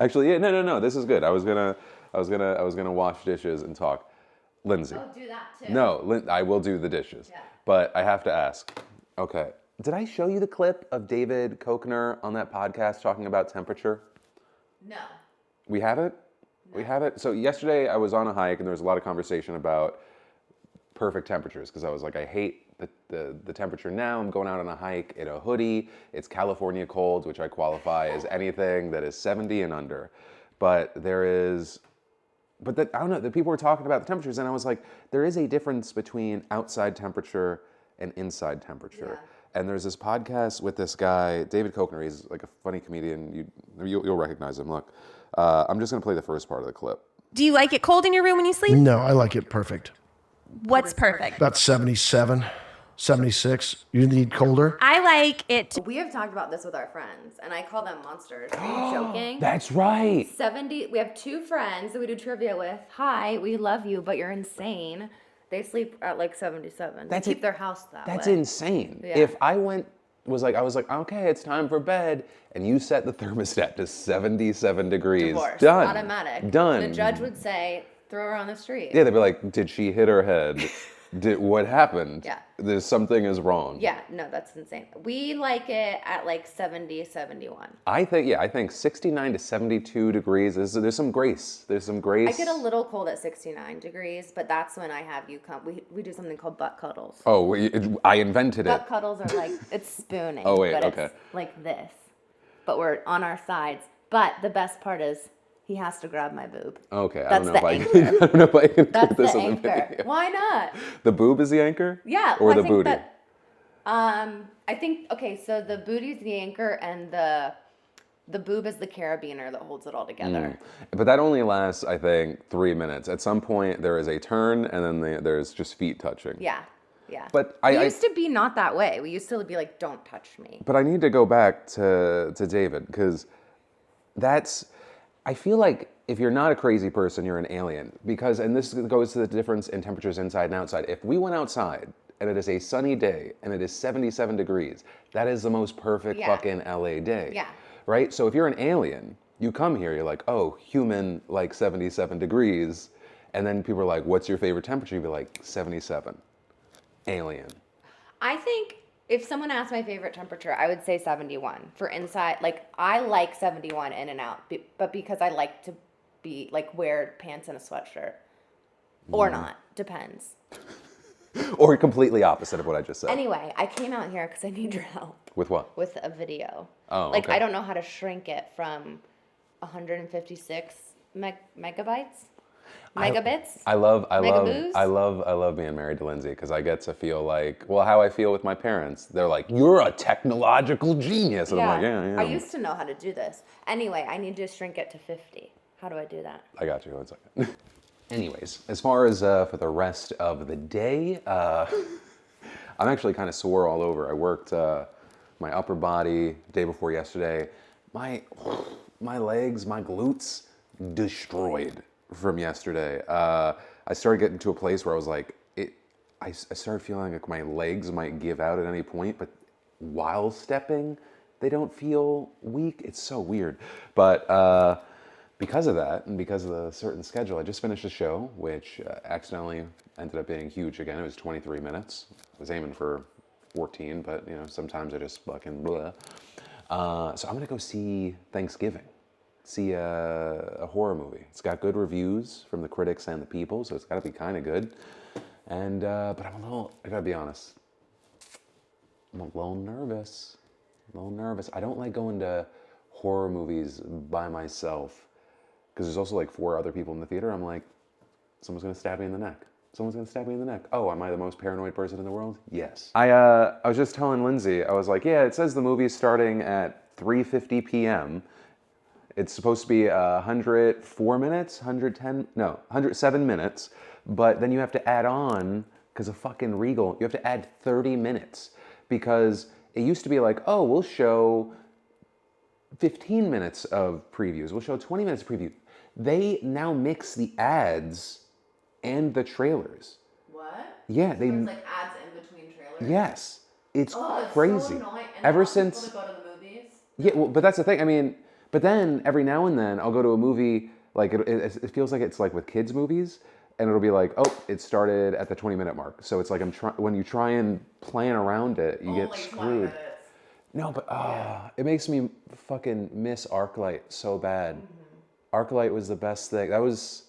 Actually, yeah, no. This is good. I was gonna wash dishes and talk. Lindsay. Oh, do that too. No, I will do the dishes. Yeah. But I have to ask. Okay. Did I show you the clip of David Kochner on that podcast talking about temperature? No. We have it? We have it? So yesterday I was on a hike and there was a lot of conversation about perfect temperatures because I was like, I hate the temperature now. I'm going out on a hike in a hoodie. It's California cold, which I qualify as anything that is 70 and under. But there is but that I don't know, the people were talking about the temperatures and I was like, there is a difference between outside temperature and inside temperature. Yeah. And there's this podcast with this guy, David Kochner. He's like a funny comedian. You'll recognize him. Look, I'm just gonna play the first part of the clip. Do you like it cold in your room when you sleep? No, I like it perfect. What's perfect? About 77, 76. You need colder? I like it. We have talked about this with our friends, and I call them monsters. Are you joking? That's right. 70. We have two friends that we do trivia with. Hi, we love you, but you're insane. They sleep at like 77. They keep their house that way. That's insane. Yeah. If I was like, okay, it's time for bed, and you set the thermostat to 77 degrees. Divorce. Done. Automatic. Done. The judge would say, throw her on the street. Yeah, they'd be like, did she hit her head? What happened? Yeah. There's something is wrong. Yeah, no, that's insane. We like it at like 70, 71. I think 69 to 72 degrees, there's some grace. There's some grace. I get a little cold at 69 degrees, but that's when I have you come. We do something called butt cuddles. Oh, I invented it. Butt cuddles are like, it's spooning. Oh, wait, but okay. It's like this. But we're on our sides. But the best part is he has to grab my boob. Okay, That's I the don't know if I can That's put this the in the anchor. video. Why not? The boob is the anchor? Yeah. Or well, the I think booty? I think, okay, so the booty's the anchor and the boob is the carabiner that holds it all together. But that only lasts, I think, 3 minutes. At some point, there is a turn, and then there's just feet touching. Yeah. Yeah. But we used to be not that way. We used to be like, don't touch me. But I need to go back to David, because I feel like if you're not a crazy person, you're an alien. Because, and this goes to the difference in temperatures inside and outside. If we went outside and it is a sunny day and it is 77 degrees, that is the most perfect fucking LA day. Yeah. Right? So if you're an alien, you come here, you're like, oh, human, like 77 degrees. And then people are like, what's your favorite temperature? You'd be like, 77. Alien. I think if someone asked my favorite temperature, I would say 71 for inside. Like, I like 71 in and out, but because I like to be like wear pants and a sweatshirt or not, depends. Or completely opposite of what I just said. Anyway, I came out here because I need your help. With what? With a video. Oh, like, okay. I don't know how to shrink it from 156 megabytes. Megabits? I love Megaboos? being married to Lindsay because I get to feel like, well, how I feel with my parents. They're like, you're a technological genius. And I'm like, yeah. I used to know how to do this. Anyway, I need to shrink it to 50. How do I do that? I got you. 1 second. Anyways, as far as for the rest of the day, I'm actually kind of sore all over. I worked my upper body day before yesterday. My legs, my glutes, destroyed from yesterday. I started getting to a place where I was like, I started feeling like my legs might give out at any point, but while stepping, they don't feel weak. It's so weird. But because of that, and because of the certain schedule, I just finished a show, which accidentally ended up being huge again. It was 23 minutes. I was aiming for 14, but sometimes I just fucking blah. So I'm gonna go see Thanksgiving. See a horror movie. It's got good reviews from the critics and the people, so it's got to be kind of good. And but I gotta be honest, I'm a little nervous. I don't like going to horror movies by myself because there's also like 4 other people in the theater. I'm like, someone's gonna stab me in the neck. Oh, am I the most paranoid person in the world? Yes. I was just telling Lindsay, I was like, yeah, it says the movie's starting at 3:50 p.m. It's supposed to be 104 minutes, 107 minutes, but then you have to add on, because of fucking Regal, you have to add 30 minutes, because it used to be like, oh, we'll show 15 minutes of previews, we'll show 20 minutes of preview. They now mix the ads and the trailers. What? Yeah, There's like ads in between trailers? Yes, it's Oh, it's crazy. so annoying. And Ever I want since... people to go to the movies. Yeah, well, but that's the thing, I mean, But then every now and then I'll go to a movie, like it feels like it's like with kids movies, and it'll be like, oh, it started at the 20-minute mark. So it's like when you try and plan around it, you get screwed. No, but it makes me fucking miss ArcLight so bad. ArcLight was the best thing. That was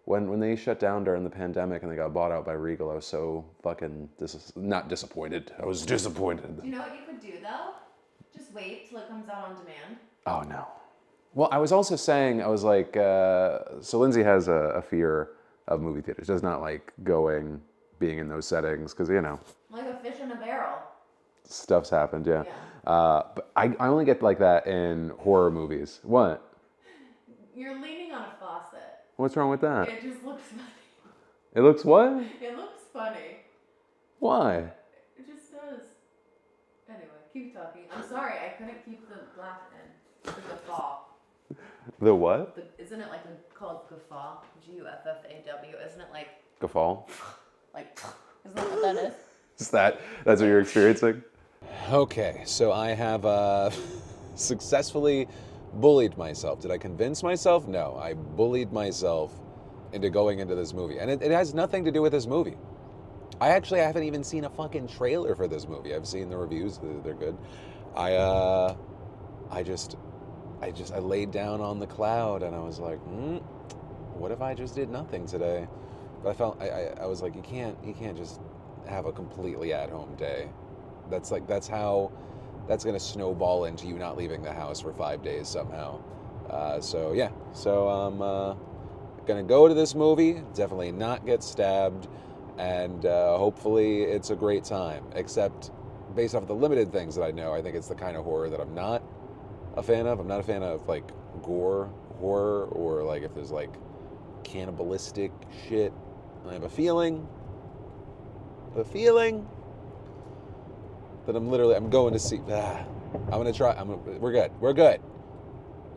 when they shut down during the pandemic and they got bought out by Regal. I was so fucking not disappointed. I was disappointed. Do you know what you could do though? Just wait till it comes out on demand. Oh no. Well, I was also saying, I was like, so Lindsay has a fear of movie theaters. Does not like being in those settings because, you know. Like a fish in a barrel. Stuff's happened, yeah. But I only get like that in horror movies. What? You're leaning on a faucet. What's wrong with that? It just looks funny. It looks what? It looks funny. Why? It just does. Anyway, keep talking. I'm sorry, I couldn't keep the laugh in. The guffaw. The what? Isn't it like called guffaw? Guffaw. Isn't it like Guffaw? like? Isn't that what that is? That's what you're experiencing? Okay, so I have successfully bullied myself. Did I convince myself? No, I bullied myself into going into this movie. And it has nothing to do with this movie. I haven't even seen a fucking trailer for this movie. I've seen the reviews, they're good. I laid down on the cloud and I was like, what if I just did nothing today? But I was like, you can't just have a completely at-home day. That's gonna snowball into you not leaving the house for 5 days somehow. So I'm gonna go to this movie, definitely not get stabbed, and hopefully it's a great time. Except based off of the limited things that I know, I think it's the kind of horror that I'm not a fan of. I'm not a fan of like gore horror or like if there's like cannibalistic shit. I have a feeling that I'm going to see. I'm gonna try. We're good.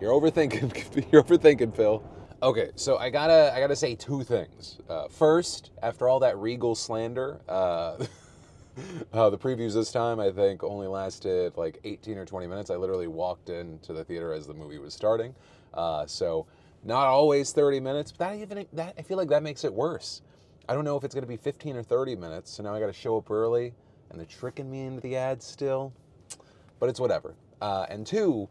You're overthinking, Phil. Okay, so I gotta say two things. First, after all that Regal slander, the previews this time I think only lasted like 18 or 20 minutes. I literally walked into the theater as the movie was starting, so not always 30 minutes. But that I feel like that makes it worse. I don't know if it's gonna be 15 or 30 minutes, so now I gotta show up early, and they're tricking me into the ads still. But it's whatever. And two,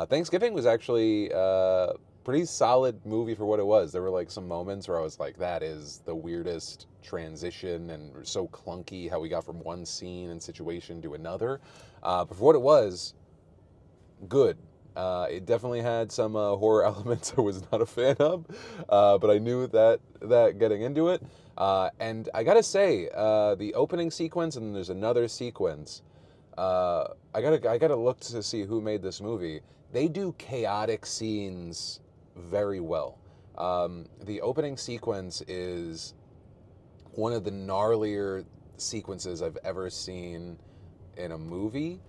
Thanksgiving was actually a pretty solid movie for what it was. There were like some moments where I was like, that is the weirdest transition and so clunky how we got from one scene and situation to another. But for what it was, good. It definitely had some horror elements I was not a fan of, but I knew that getting into it. And I gotta say, the opening sequence, and there's another sequence. I gotta look to see who made this movie. They do chaotic scenes very well. The opening sequence is one of the gnarlier sequences I've ever seen in a movie.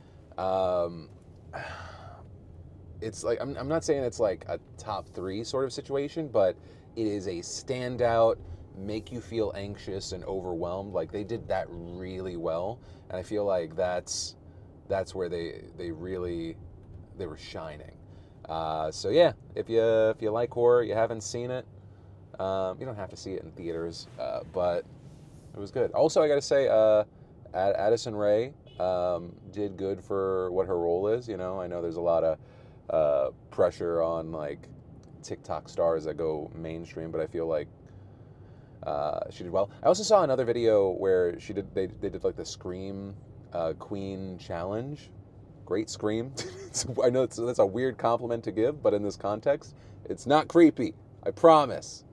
It's like I'm not saying it's like a top 3 sort of situation, but it is a standout, make you feel anxious and overwhelmed. Like they did that really well, and I feel like that's where they were shining. So yeah, if you like horror, you haven't seen it, you don't have to see it in theaters, but it was good. Also, I gotta say, Addison Rae did good for what her role is. You know, I know there's a lot of pressure on like TikTok stars that go mainstream, but I feel like she did well. I also saw another video where they did like the Scream Queen challenge. Great scream. I know that's a weird compliment to give, but in this context, it's not creepy. I promise.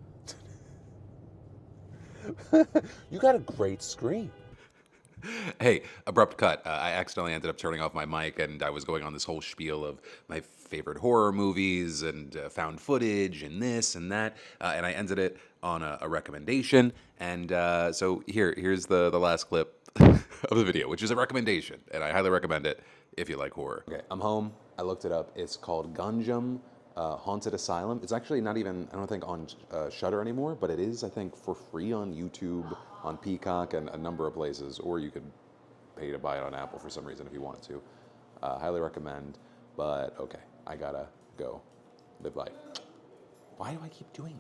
You got a great scream. Hey, abrupt cut. I accidentally ended up turning off my mic, and I was going on this whole spiel of my favorite horror movies and found footage and this and that, and I ended it on a recommendation. And so here's the last clip of the video, which is a recommendation, and I highly recommend it if you like horror. Okay, I'm home. I looked it up. It's called Gunjum Haunted Asylum. It's actually not even, I don't think, on Shudder anymore, but it is, I think, for free on YouTube, on Peacock, and a number of places, or you could pay to buy it on Apple for some reason if you wanted to. Highly recommend, but okay, I gotta go live life. Why do I keep doing